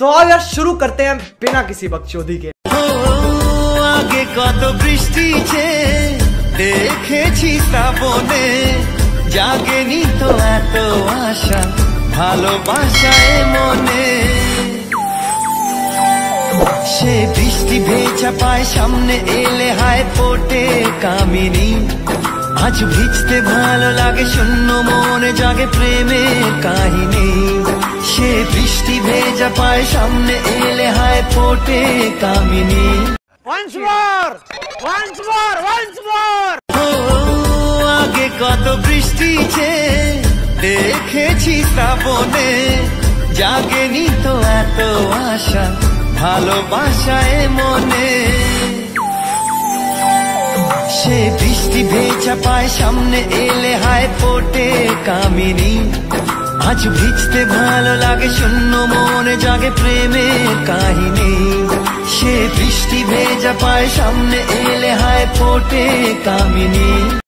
तो आओ यार शुरू करते हैं बिना किसी बकचोदी के। आगे कत বৃষ্টি দেখেছি শ্রাবণে, জাগেনি তো এত আশা ভালোবাসায় মনে। সে বৃষ্টি ভেজা পায় সামনে এলে হায় ফোটে কামিনী। আজ ভিজতে ভালো লাগে শূন্য মনে জাগে প্রেমের কাহিনী। সে বৃষ্টি ভেজা পায় সামনে এলে হায় ফোটে কামিনী। Once more, once more, once more. আগে কত বৃষ্টি দেখেছি শ্রাবণে, জাগেনি তো এত আশা ভালোবাসায় মনে। সে বৃষ্টি ভেজা পায় সামনে এলে হায় ফোটে কামিনী। আজ ভিজতে ভালো লাগে শূন্য মনে জাগে প্রেমের কাহিনী। সে বৃষ্টি ভেজা পায় সামনে এলে হায় ফোটে কামিনী।